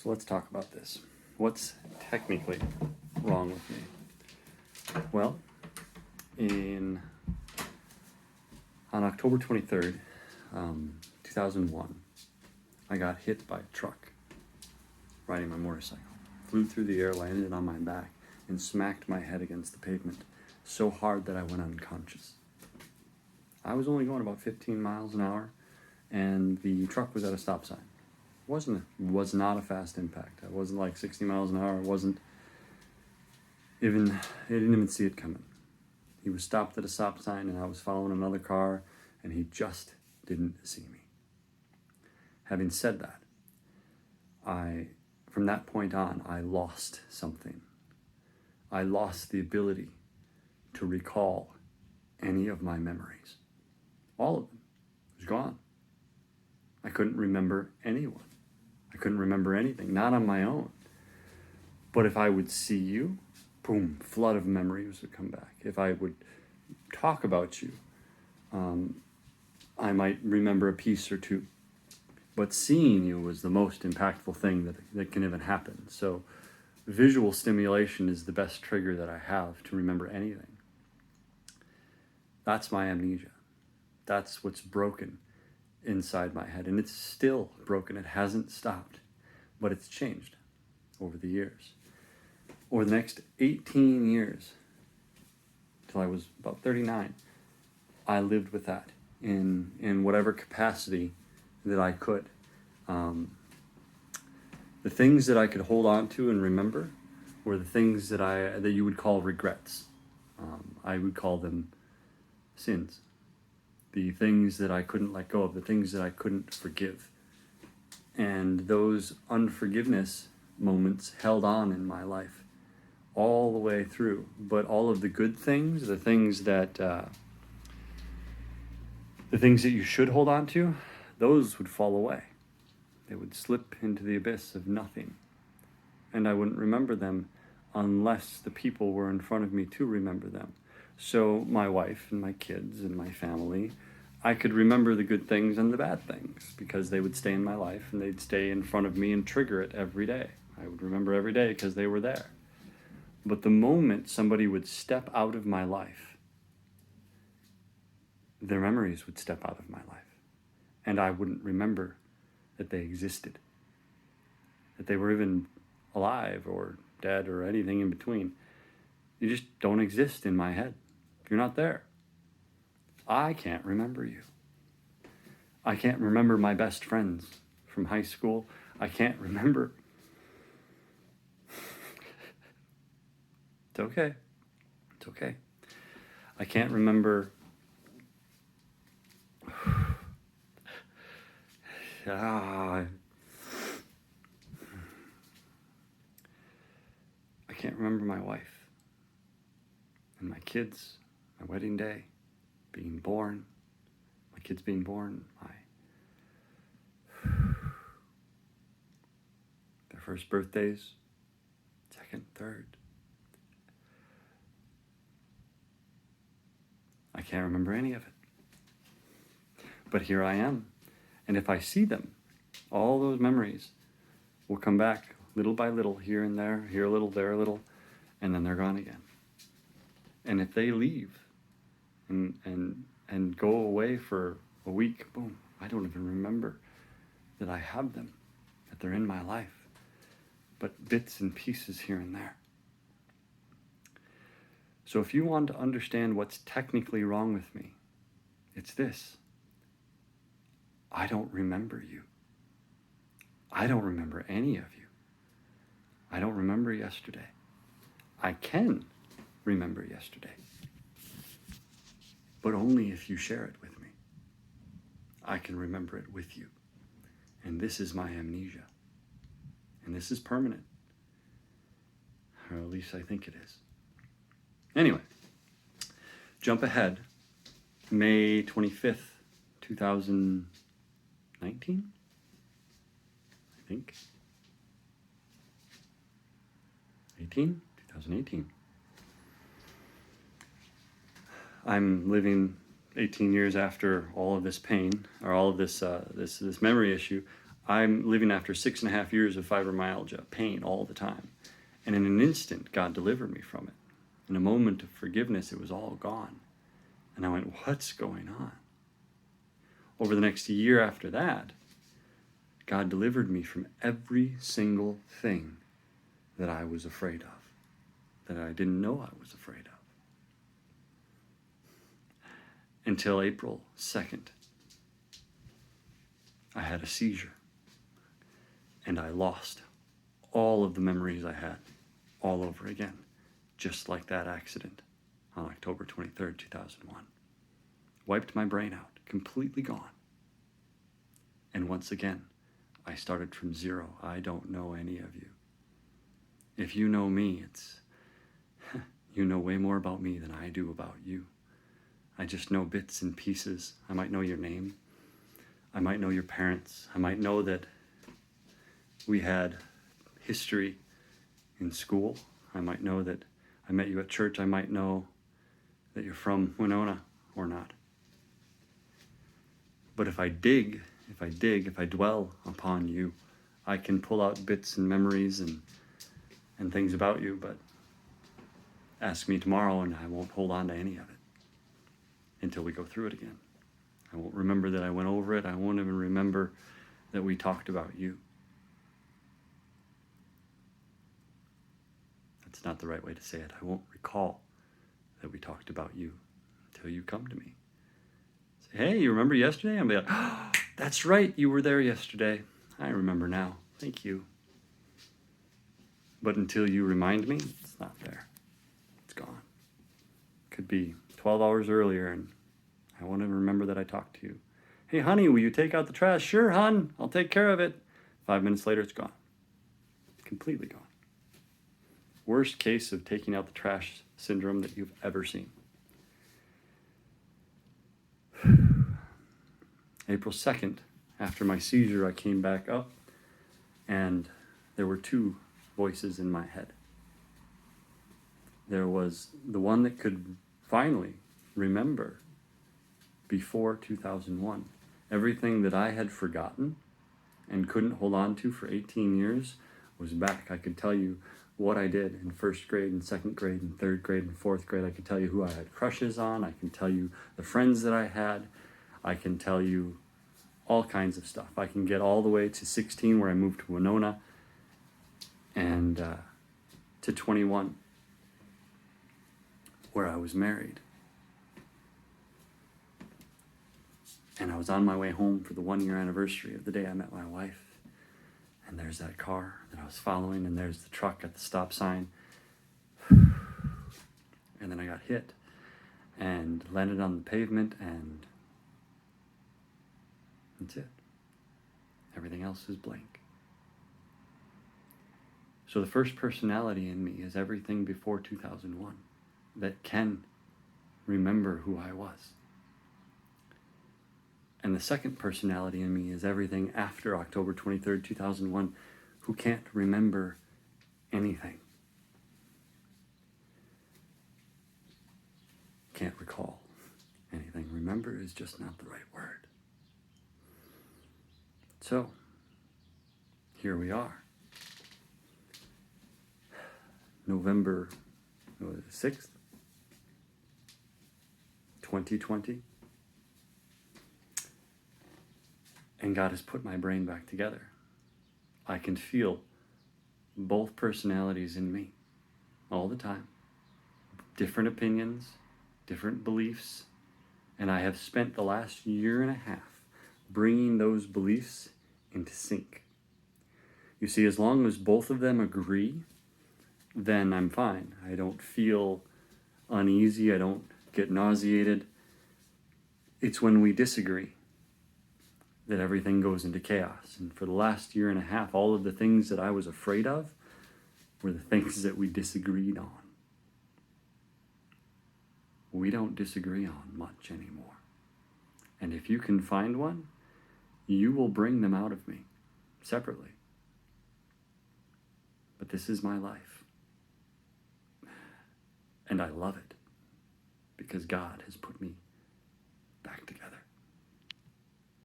So let's talk about this. What's technically wrong with me? Well, on October 23rd, 2001, I got hit by a truck riding my motorcycle. Flew through the air, landed on my back, and smacked my head against the pavement so hard that I went unconscious. I was only going about 15 miles an hour, and the truck was at a stop sign. Was not a fast impact. I wasn't like 60 miles an hour. I didn't even see it coming. He was stopped at a stop sign, and I was following another car, and he just didn't see me. Having said that, from that point on, I lost something. I lost the ability to recall any of my memories. All of them. It was gone. I couldn't remember anyone. I couldn't remember anything, not on my own. But if I would see you, boom, flood of memories would come back. If I would talk about you, I might remember a piece or two. But seeing you was the most impactful thing that can even happen. So visual stimulation is the best trigger that I have to remember anything. That's my amnesia. That's what's broken inside my head. And it's still broken. It hasn't stopped. But it's changed over the years. Over the next 18 years, till I was about 39, I lived with that in whatever capacity that I could. The things that I could hold on to and remember were the things that you would call regrets. I would call them sins. The things that I couldn't let go of, the things that I couldn't forgive. And those unforgiveness moments held on in my life all the way through. But all of the good things, the things that you should hold on to, those would fall away. They would slip into the abyss of nothing. And I wouldn't remember them unless the people were in front of me to remember them. So my wife and my kids and my family, I could remember the good things and the bad things because they would stay in my life and they'd stay in front of me and trigger it every day. I would remember every day because they were there. But the moment somebody would step out of my life, their memories would step out of my life. And I wouldn't remember that they existed, that they were even alive or dead or anything in between. You just don't exist in my head. You're not there. I can't remember you. I can't remember my best friends from high school. I can't remember. It's okay. It's okay. I can't remember. I can't remember my wife and my kids, my wedding day, being born, my kids being born, their first birthdays, second, third. I can't remember any of it. But here I am. And if I see them, all those memories will come back little by little, here and there, here a little, there a little, and then they're gone again. And if they leave and go away for a week, boom, I don't even remember that I have them, that they're in my life, but bits and pieces here and there. So if you want to understand what's technically wrong with me, it's this. I don't remember you. I don't remember any of you. I don't remember yesterday. I can remember yesterday, but only if you share it with me. I can remember it with you. And this is my amnesia. And this is permanent. Or at least I think it is. Anyway, jump ahead. May 25th, 2019, I think. 2018. I'm living 18 years after all of this pain, or all of this memory issue. I'm living after 6.5 years of fibromyalgia, pain all the time. And in an instant, God delivered me from it. In a moment of forgiveness, it was all gone. And I went, what's going on? Over the next year after that, God delivered me from every single thing that I was afraid of, that I didn't know I was afraid of. Until April 2nd, I had a seizure. And I lost all of the memories I had all over again, just like that accident on October 23rd, 2001. Wiped my brain out, completely gone. And once again, I started from zero. I don't know any of you. If you know me, you know way more about me than I do about you. I just know bits and pieces. I might know your name. I might know your parents. I might know that we had history in school. I might know that I met you at church. I might know that you're from Winona or not. But if I dwell upon you, I can pull out bits and memories and things about you, but ask me tomorrow and I won't hold on to any of it until we go through it again. I won't remember that I went over it. I won't even remember that we talked about you. That's not the right way to say it. I won't recall that we talked about you until you come to me. Say, hey, you remember yesterday? I'll be like, oh, that's right, you were there yesterday. I remember now. Thank you. But until you remind me, it's not there. It's gone. Could be 12 hours earlier and I won't even remember that I talked to you. Hey, honey, will you take out the trash? Sure, hon. I'll take care of it. 5 minutes later, it's gone. Completely gone. Worst case of taking out the trash syndrome that you've ever seen. April 2nd, after my seizure, I came back up and there were two voices in my head. There was the one that could finally remember before 2001. Everything that I had forgotten and couldn't hold on to for 18 years was back. I could tell you what I did in first grade and second grade and third grade and fourth grade. I could tell you who I had crushes on. I can tell you the friends that I had. I can tell you all kinds of stuff. I can get all the way to 16 where I moved to Winona and to 21 where I was married. And I was on my way home for the 1-year anniversary of the day I met my wife. And there's that car that I was following, and there's the truck at the stop sign. And then I got hit and landed on the pavement, and that's it. Everything else is blank. So the first personality in me is everything before 2001 that can remember who I was. And the second personality in me is everything after October 23rd, 2001, who can't remember anything. Can't recall anything. Remember is just not the right word. So, here we are. November 6th, 2020. And God has put my brain back together. I can feel both personalities in me all the time. Different opinions, different beliefs. And I have spent the last 1.5 years bringing those beliefs into sync. You see, as long as both of them agree, then I'm fine. I don't feel uneasy. I don't get nauseated. It's when we disagree that everything goes into chaos. And for the last 1.5 years, all of the things that I was afraid of were the things that we disagreed on. We don't disagree on much anymore. And if you can find one, you will bring them out of me separately. But this is my life. And I love it because God has put me back together.